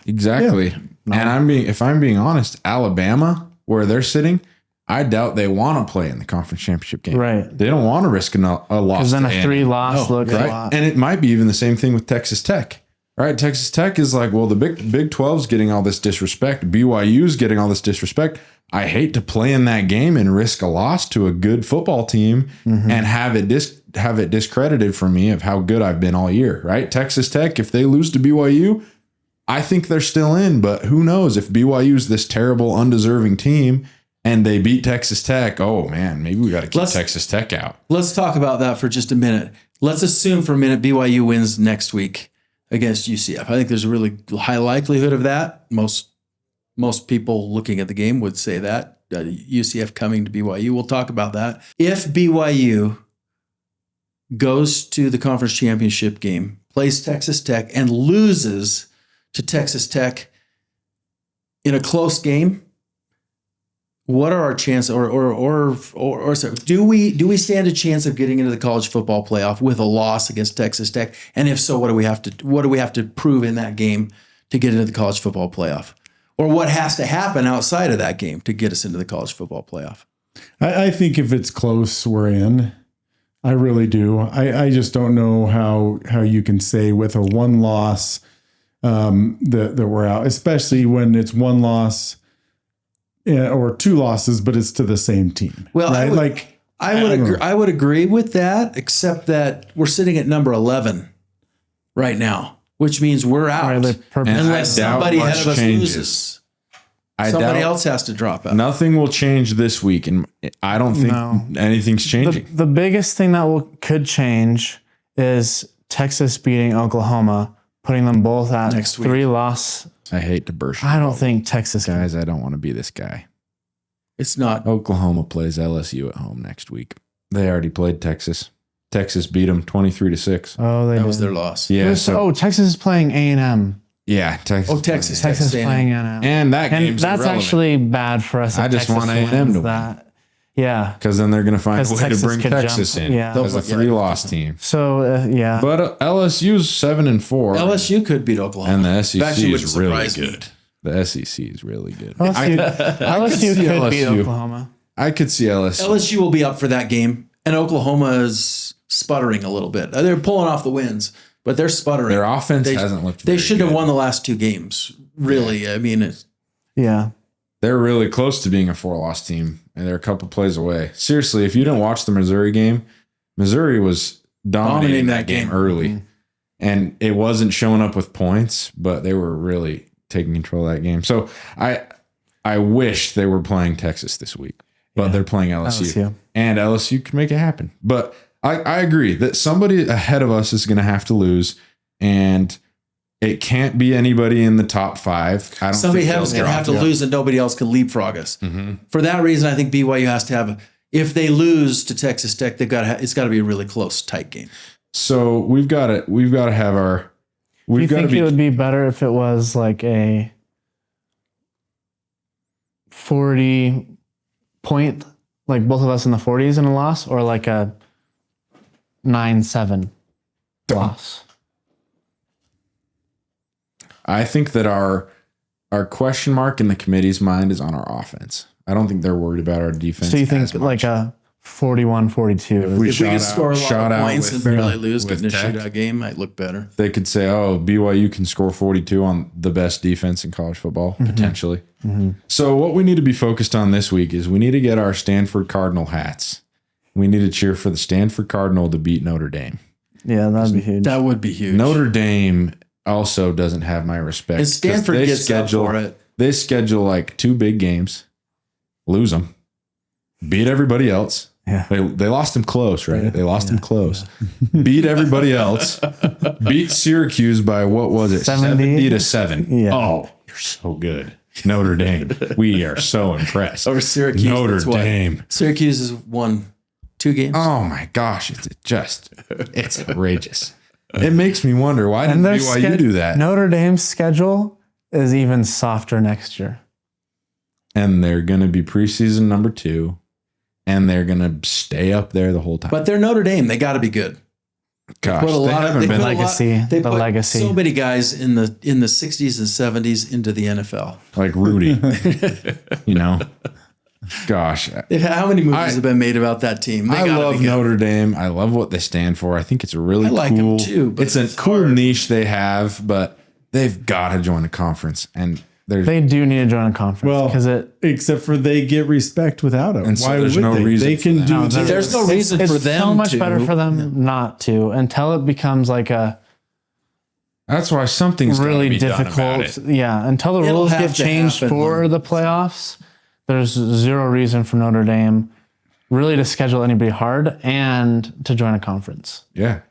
Exactly. Yeah. And if I'm being honest, Alabama, where they're sitting, I doubt they want to play in the conference championship game. Right. They don't want to risk a loss. Because then a 3-loss looks right. a lot. And it might be even the same thing with Texas Tech. Right? Texas Tech is like, well, the Big 12 is getting all this disrespect. BYU is getting all this disrespect. I hate to play in that game and risk a loss to a good football team and have it discredited for me of how good I've been all year. Right? Texas Tech, if they lose to BYU, I think they're still in, but who knows if BYU is this terrible, undeserving team and they beat Texas Tech. Oh man, maybe we got to keep Texas Tech out. Let's talk about that for just a minute. Let's assume for a minute BYU wins next week against UCF. I think there's a really high likelihood of that. Most people looking at the game would say that. UCF coming to BYU. We'll talk about that. If BYU goes to the conference championship game, plays Texas Tech, and loses to Texas Tech in a close game, what are our chances, or do we stand a chance of getting into the college football playoff with a loss against Texas Tech? And if so, what do we have to prove in that game to get into the college football playoff? Or what has to happen outside of that game to get us into the college football playoff? I think if it's close, we're in. I really do. I just don't know how you can say with a one loss that we're out, especially when it's one loss or two losses, but it's to the same team. Well, right? I would agree with that, except that we're sitting at number 11 right now, which means we're out. Unless somebody ahead of us loses. Somebody else has to drop out. Nothing will change this week, and I don't think anything's changing. The biggest thing that could change is Texas beating Oklahoma, putting them both at Next week. I3-loss. hate to burst. I don't think Texas Guys, I don't want to be this guy. It's not. Oklahoma plays LSU at home next week. They already played Texas. Texas beat them 23-6. Oh, that was their loss. Yeah. Texas is playing A&M. Yeah, Texas. Oh, Texas. Texas playing A&M. And that game's that's irrelevant. actually bad for us. I just want A&M to win. Yeah. Because then they're going to find a way Texas to bring could Texas jump. in Yeah. as a 3-loss team. So, yeah. But LSU's 7-4. LSU could beat Oklahoma. And the SEC Actually, is really surprise me. good. The SEC is really good. LSU could beat Oklahoma. I could see LSU. LSU will be up for that game, and Oklahoma is sputtering a little bit. They're pulling off the wins, but they're sputtering. Their offense hasn't looked They very should have good. won the last two games, really. I mean, They're really close to being a 4-loss team, and they're a couple plays away. Seriously, if you didn't watch the Missouri game, Missouri was dominating that game early, and it wasn't showing up with points, but they were really taking control of that game. So I wish they were playing Texas this week, but they're playing LSU. And LSU can make it happen. But I agree that somebody ahead of us is going to have to lose, and it can't be anybody in the top 5. I don't somebody think else going to have to lose, and nobody else can leapfrog us. For that reason, I think BYU has to have. If they lose to Texas Tech, it's got to be a really close, tight game. So we've got to have our. Do you think it would be better if it was like a 40-point, like both of us in the 40s in a loss, or like a 9-7 loss? I think that our question mark in the committee's mind is on our offense. I don't think they're worried about our defense. So you think like a 41-42? If we could score a lot of points and barely lose, with getting a Tech, shootout game might look better. they could say, "Oh, BYU can score 42 on the best defense in college football potentially." So what we need to be focused on this week is we need to get our Stanford Cardinal hats. We need to cheer for the Stanford Cardinal to beat Notre Dame. Yeah, that'd be huge. That would be huge. Notre Dame also doesn't have my respect. And Stanford gets up for it. They schedule like 2 big games, lose them, beat everybody else. Yeah. They lost them close, right? They lost them close. Beat everybody else. Beat Syracuse by what was it? 70-7. Yeah. Oh, you're so good. Notre Dame. We are so impressed. Over Syracuse. Notre Dame. Syracuse has won 2 games. Oh my gosh. It's outrageous. It makes me wonder, why didn't BYU do that? Notre Dame's schedule is even softer next year. And they're going to be preseason number 2. And they're going to stay up there the whole time. But they're Notre Dame. They got to be good. Gosh, They haven't been. They put legacy. so many guys in the 60s and 70s into the NFL. Like Rudy. Gosh. How many movies have been made about that team? I love Notre Dame. I love what they stand for. I think it's really cool. I like them too. But It's a cool niche they have, but they've got to join a conference. And they do need to join a conference because except for they get respect without it. And so Why there's would no they? reason They for can that. do. There's no reason for them. It's so much to. better for them not to until it becomes like a that's why something's really gotta be done about difficult. it. Yeah, until the It'll rules have get to changed happen, for the playoffs, there's zero reason for Notre Dame really to schedule anybody hard and to join a conference. Yeah.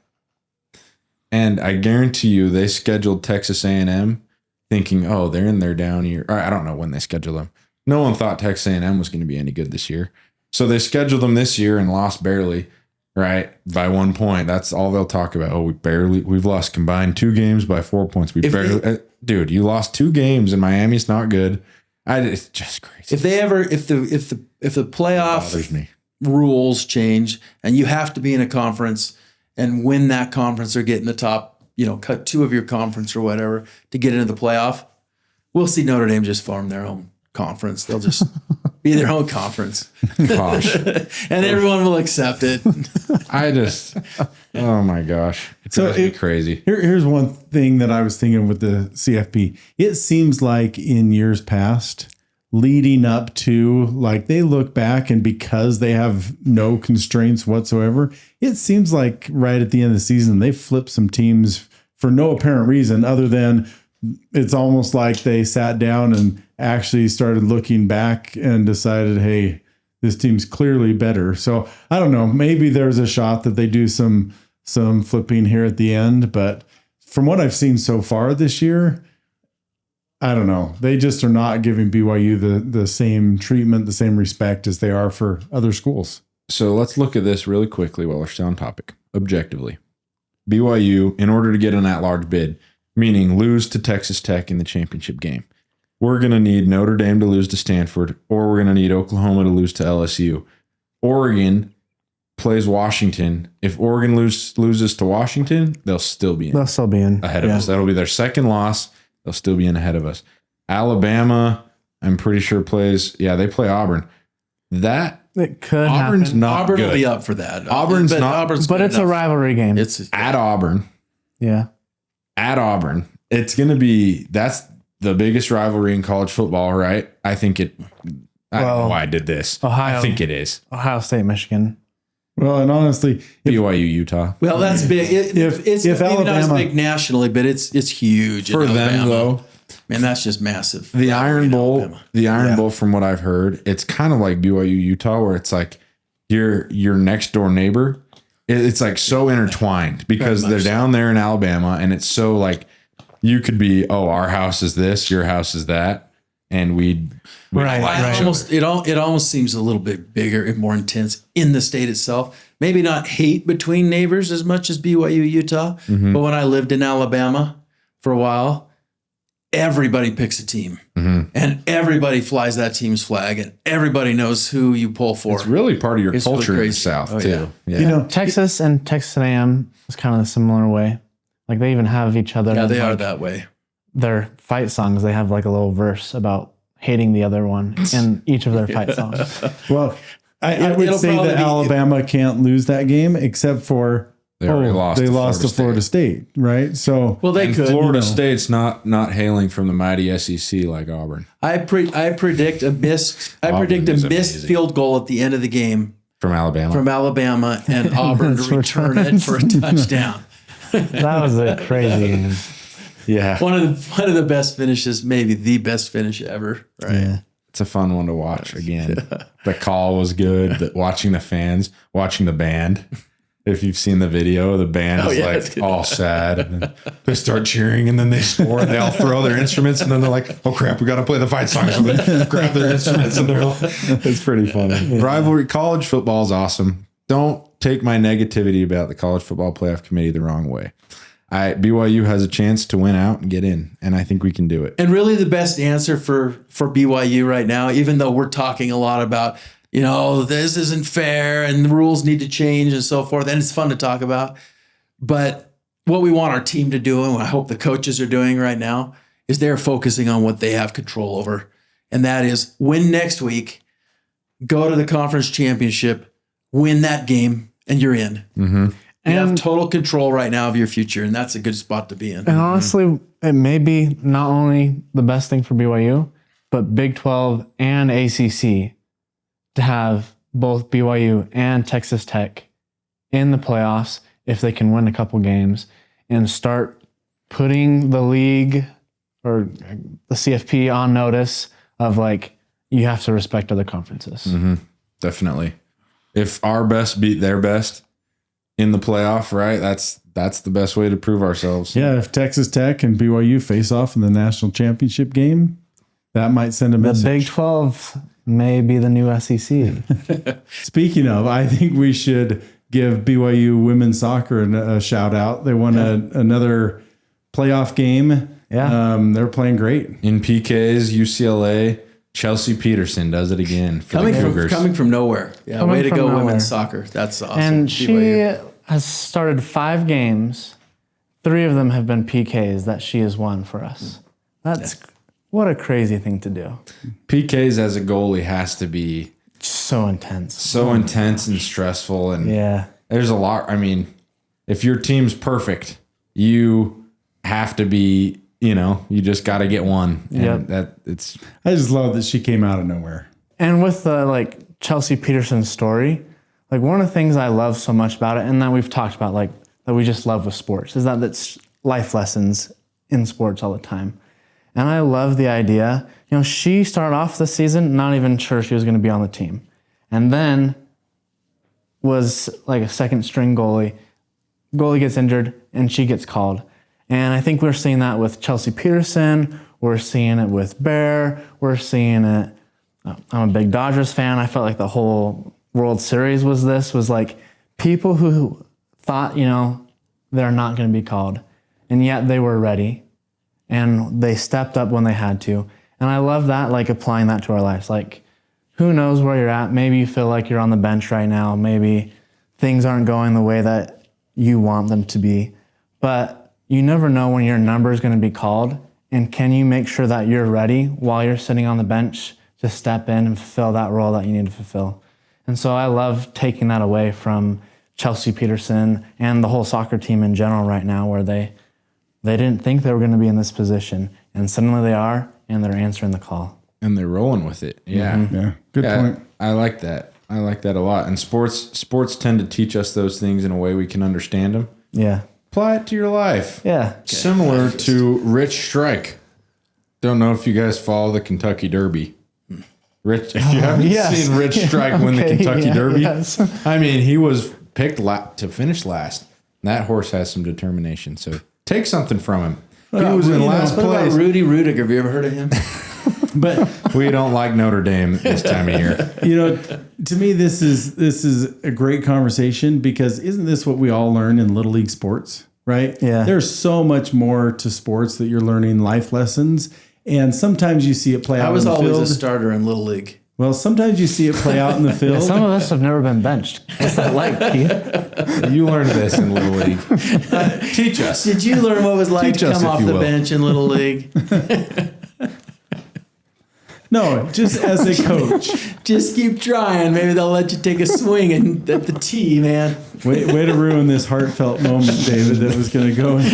And I guarantee you they scheduled Texas A&M thinking, oh, they're in their down year. I don't know when they scheduled them. No one thought Texas A&M was going to be any good this year. So they scheduled them this year and lost barely, right? By 1 point. That's all they'll talk about. Oh, we've lost combined 2 games by 4 points. Dude, you lost 2 games and Miami's not good. It's just crazy. If the playoff Bothers me. rules change and you have to be in a conference and win that conference or get in the top, cut 2 of your conference or whatever to get into the playoff, we'll see Notre Dame just form their own conference. They'll just be their own conference. Gosh. And everyone will accept it. Oh my gosh. It's so crazy. Here's one thing that I was thinking with the CFP. It seems like in years past, leading up to, like, they look back and because they have no constraints whatsoever, it seems like right at the end of the season, they flip some teams for no apparent reason other than it's almost like they sat down and actually started looking back and decided, hey, this team's clearly better. So I don't know, maybe there's a shot that they do some flipping here at the end, but from what I've seen so far this year, I don't know. They just are not giving BYU the same treatment, the same respect as they are for other schools. So let's look at this really quickly while we're still on topic. Objectively, BYU, in order to get an at-large bid, meaning lose to Texas Tech in the championship game, we're going to need Notre Dame to lose to Stanford, or we're going to need Oklahoma to lose to LSU. Oregon plays Washington. If Oregon loses to Washington, they'll still be in. Ahead of us. That'll be their second loss. They'll still be in ahead of us. Alabama, I'm pretty sure they play Auburn. It could Auburn's happen. not Auburn good. will be up for that. Auburn's But it's a rivalry game. It's at Auburn. Yeah. At Auburn. It's going to be, that's the biggest rivalry in college football, right? I think I don't know why I did this. I think it is. Ohio State, Michigan. Well, and honestly, BYU, Utah. Well, that's big. It's maybe Alabama, not as big nationally, but it's huge For them, though. Man, that's just massive. The Iron Bowl, Bowl, from what I've heard, it's kind of like BYU, Utah, where it's like your next door neighbor. It's like so intertwined because they're down there in Alabama, and it's so like you could be, our house is this, your house is that, and we'd It almost seems a little bit bigger and more intense in the state itself. Maybe not hate between neighbors as much as BYU, Utah, but when I lived in Alabama for a while, everybody picks a team and everybody flies that team's flag and everybody knows who you pull for. It's really part of your culture really in the South, too. Yeah. Yeah. Texas and Texas A&M is kind of a similar way. Like they even have each other. Yeah, they are that way. Their fight songs, they have like a little verse about hating the other one in each of their fight songs. Well, I would say that Alabama can't lose that game except for They lost to Florida State, right? So they could. Florida State's not hailing from the mighty SEC like Auburn. I predict a missed field goal at the end of the game From Alabama. And Auburn to return it for a touchdown. That was a crazy game. Yeah. One of the best finishes, maybe the best finish ever. Right. Yeah. It's a fun one to watch again. The call was good. Watching the fans, watching the band. If you've seen the video, the band is all sad. And then they start cheering and then they score and they all throw their instruments and then they're like, oh crap, we got to play the fight song. So they grab their instruments and they're like, it's pretty funny. Yeah. Rivalry, college football is awesome. Don't take my negativity about the college football playoff committee the wrong way. BYU has a chance to win out and get in, and I think we can do it. And really the best answer for BYU right now, even though we're talking a lot about, this isn't fair and the rules need to change and so forth, and it's fun to talk about. But what we want our team to do, and what I hope the coaches are doing right now, is they're focusing on what they have control over. And that is win next week, go to the conference championship, win that game, and you're in. Mm-hmm. You have total control right now of your future, and that's a good spot to be in. And honestly, it may be not only the best thing for BYU, but Big 12 and ACC to have both BYU and Texas Tech in the playoffs if they can win a couple games and start putting the league or the CFP on notice of like, you have to respect other conferences. Mm-hmm. Definitely. If our best beat their best in the playoff, right? That's the best way to prove ourselves. Yeah, if Texas Tech and BYU face off in the national championship game, that might send a message. The Big 12 may be the new SEC. Speaking of, I think we should give BYU women's soccer a shout out. They won another playoff game. Yeah. They're playing great. In PKs, UCLA, Chelsea Peterson does it again for the Cougars. Coming from nowhere. Yeah, way to go, women's soccer. That's awesome. And she has started 5 games. 3 of them have been PKs that she has won for us. That's what a crazy thing to do. PKs as a goalie has to be So intense. so intense and stressful. And Yeah. there's a lot. I mean, if your team's perfect, you have to be, you just got to get one. And Yep. I just love that she came out of nowhere. And with the Chelsea Peterson's story, one of the things I love so much about it, and that we've talked about, that we just love with sports, is that it's life lessons in sports all the time. And I love the idea. She started off the season not even sure she was going to be on the team, and then was like a second string goalie. Goalie gets injured, and she gets called. And I think we're seeing that with Chelsea Peterson. We're seeing it with Bear. We're seeing it. I'm a big Dodgers fan. I felt like the whole World Series was people who thought, they're not going to be called, and yet they were ready, and they stepped up when they had to. And I love that, applying that to our lives. Who knows where you're at? Maybe you feel like you're on the bench right now. Maybe things aren't going the way that you want them to be, but you never know when your number is going to be called. And can you make sure that you're ready while you're sitting on the bench to step in and fulfill that role that you need to fulfill? And so I love taking that away from Chelsea Peterson and the whole soccer team in general right now, where they didn't think they were going to be in this position, and suddenly they are, and they're answering the call. And they're rolling with it. Yeah. Mm-hmm. Yeah. Good point. I like that. I like that a lot. And sports tend to teach us those things in a way we can understand them. Yeah. Apply it to your life. Yeah. Similar to Rich Strike. Don't know if you guys follow the Kentucky Derby. Rich, if you haven't seen Rich Strike win the Kentucky Derby, I mean, he was picked to finish last. That horse has some determination. So take something from him. He was in last What about place. Rudy Rudiger? Have you ever heard of him? But We don't like Notre Dame this time of year. to me, this is a great conversation, because isn't this what we all learn in Little League sports, right? Yeah. There's so much more to sports that you're learning life lessons. And sometimes you see it play out I was in the always field. a starter in Little League. Well, sometimes you see it play out in the field. Some of us have never been benched. What's that like, Keith? You learned this in Little League. Teach us. Did you learn what it was like Teach to us, come if off you the will. bench in Little League? No, just as a coach. Just keep trying. Maybe they'll let you take a swing at the tee, man. Way to ruin this heartfelt moment, David, that was going to go and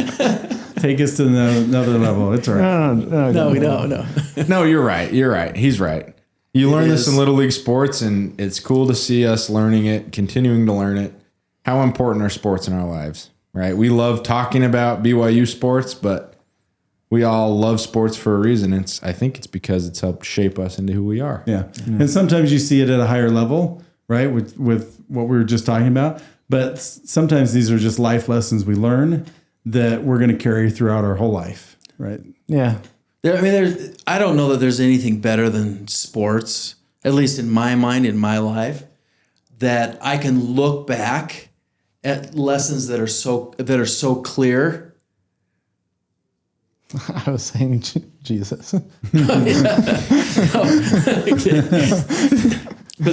take us to another level. It's all right. No. No, you're right. You're right. He's right. You learn this is. in Little League sports, and it's cool to see us learning it, continuing to learn it. How important are sports in our lives, right? We love talking about BYU sports, but we all love sports for a reason. I think it's because it's helped shape us into who we are. Yeah. And sometimes you see it at a higher level, right? With what we were just talking about. But sometimes these are just life lessons we learn that we're going to carry throughout our whole life, right? Yeah. I don't know that there's anything better than sports, at least in my mind, in my life, that I can look back at lessons that are so clear. I was saying Jesus. But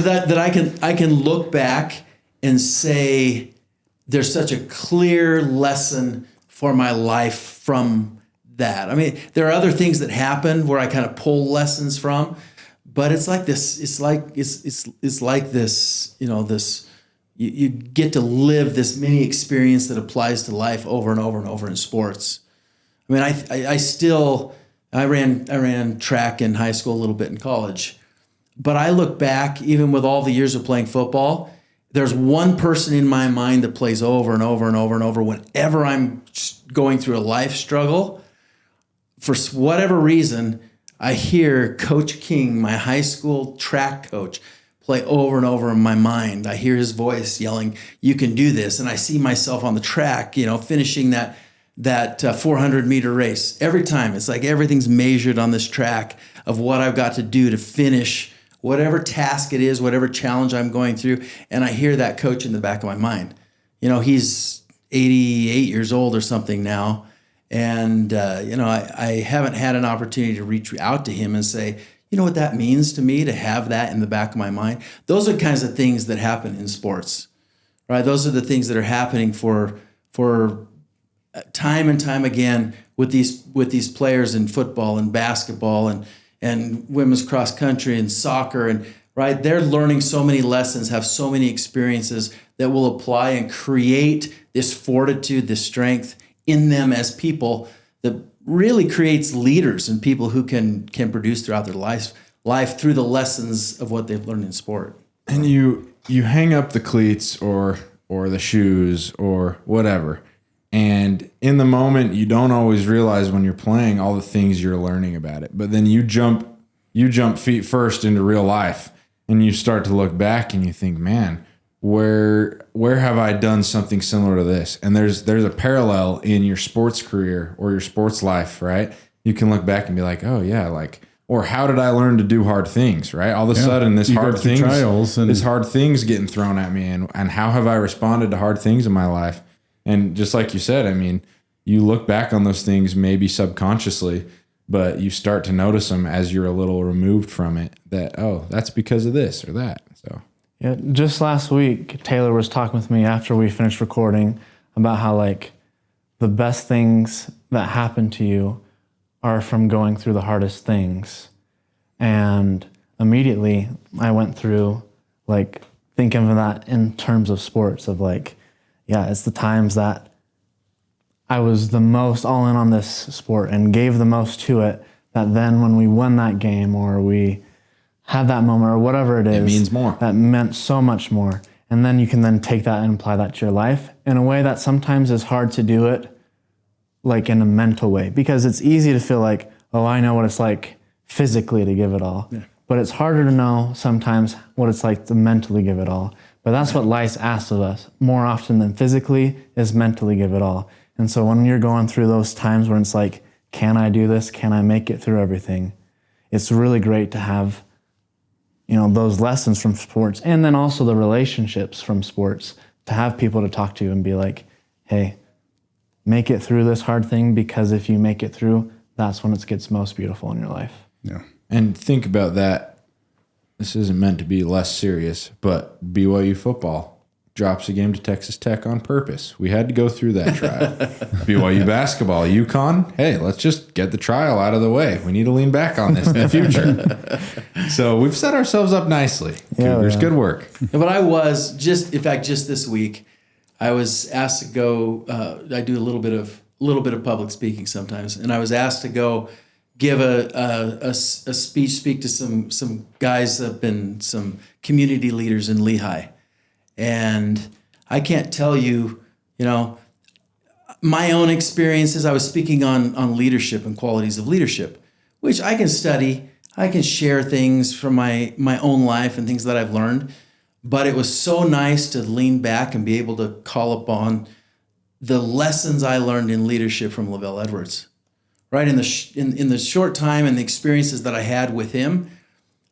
that I can look back and say there's such a clear lesson for my life from that. I mean, there are other things that happen where I kind of pull lessons from, but it's like this. It's like this. This. You get to live this mini experience that applies to life over and over and over in sports. I mean, I ran track in high school, a little bit in college, but I look back, even with all the years of playing football, there's one person in my mind that plays over and over and over and over whenever I'm going through a life struggle. For whatever reason, I hear Coach King, my high school track coach, play over and over in my mind. I hear his voice yelling, "You can do this." And I see myself on the track, finishing that 400-meter race. Every time, it's like everything's measured on this track of what I've got to do to finish whatever task it is, whatever challenge I'm going through. And I hear that coach in the back of my mind. He's 88 years old or something now. And, I haven't had an opportunity to reach out to him and say, you know what that means to me to have that in the back of my mind? Those are kinds of things that happen in sports, right? Those are the things that are happening for time and time again with these players in football and basketball and women's cross country and soccer, and right, they're learning so many lessons, have so many experiences that will apply and create this fortitude, this strength in them as people that really creates leaders and people who can produce throughout their life through the lessons of what they've learned in sport. And you hang up the cleats or the shoes or whatever, and in the moment you don't always realize when you're playing all the things you're learning about it. But then you jump feet first into real life, and you start to look back and you think, man, where have I done something similar to this? And there's a parallel in your sports career or your sports life, right? You can look back and be like, oh yeah, like, or how did I learn to do hard things, right? All of a sudden this hard things getting thrown at me, and how have I responded to hard things in my life? And just like you said, I mean, you look back on those things maybe subconsciously, but you start to notice them as you're a little removed from it, that, oh, that's because of this or that. So yeah, just last week, Taylor was talking with me after we finished recording about how like the best things that happen to you are from going through the hardest things. And immediately I went through like thinking of that in terms of sports of like, yeah, it's the times that I was the most all in on this sport and gave the most to it, that then when we won that game or we had that moment or whatever it is, it means more. That meant so much more. And then you can then take that and apply that to your life in a way that sometimes is hard to do it like in a mental way, because it's easy to feel like, oh, I know what it's like physically to give it all. Yeah. But it's harder to know sometimes what it's like to mentally give it all. But that's what life asks of us more often than physically, is mentally give it all. And so when you're going through those times where it's like, can I do this? Can I make it through everything? It's really great to have, you know, those lessons from sports, and then also the relationships from sports, to have people to talk to and be like, hey, make it through this hard thing, because if you make it through, that's when it gets most beautiful in your life. Yeah. And think about that. This isn't meant to be less serious, but BYU football drops a game to Texas Tech on purpose. We had to go through that trial. BYU basketball, UConn, hey, let's just get the trial out of the way. We need to lean back on this in the future. So we've set ourselves up nicely. There's good work. But I was just this week, I was asked to go. I do a little bit of public speaking sometimes, and I was asked to go give a speak to some guys that have been some community leaders in Lehigh. And I can't tell you, you know, my own experiences. I was speaking on leadership and qualities of leadership, which I can study. I can share things from my own life and things that I've learned. But it was so nice to lean back and be able to call upon the lessons I learned in leadership from Lavelle Edwards. Right, in the short time and the experiences that I had with him,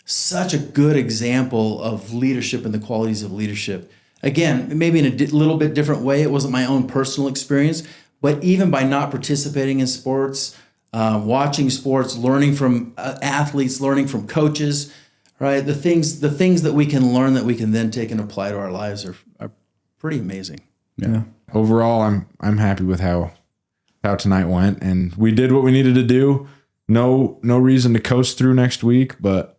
such a good example of leadership and the qualities of leadership. Again, maybe in a little bit different way. It wasn't my own personal experience, but even by not participating in sports, watching sports, learning from athletes, learning from coaches, right? The things that we can learn that we can then take and apply to our lives are pretty amazing. Yeah. Overall, I'm happy with how tonight went, and we did what we needed to do. No reason to coast through next week, but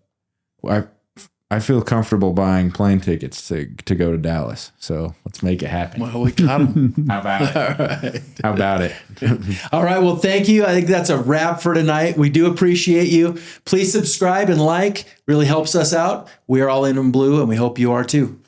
I feel comfortable buying plane tickets to go to Dallas. So let's make it happen. Well, we got them. How about it? All right. How about it? All right. Well, thank you. I think that's a wrap for tonight. We do appreciate you. Please subscribe and like. Really helps us out. We are all in blue, and we hope you are too.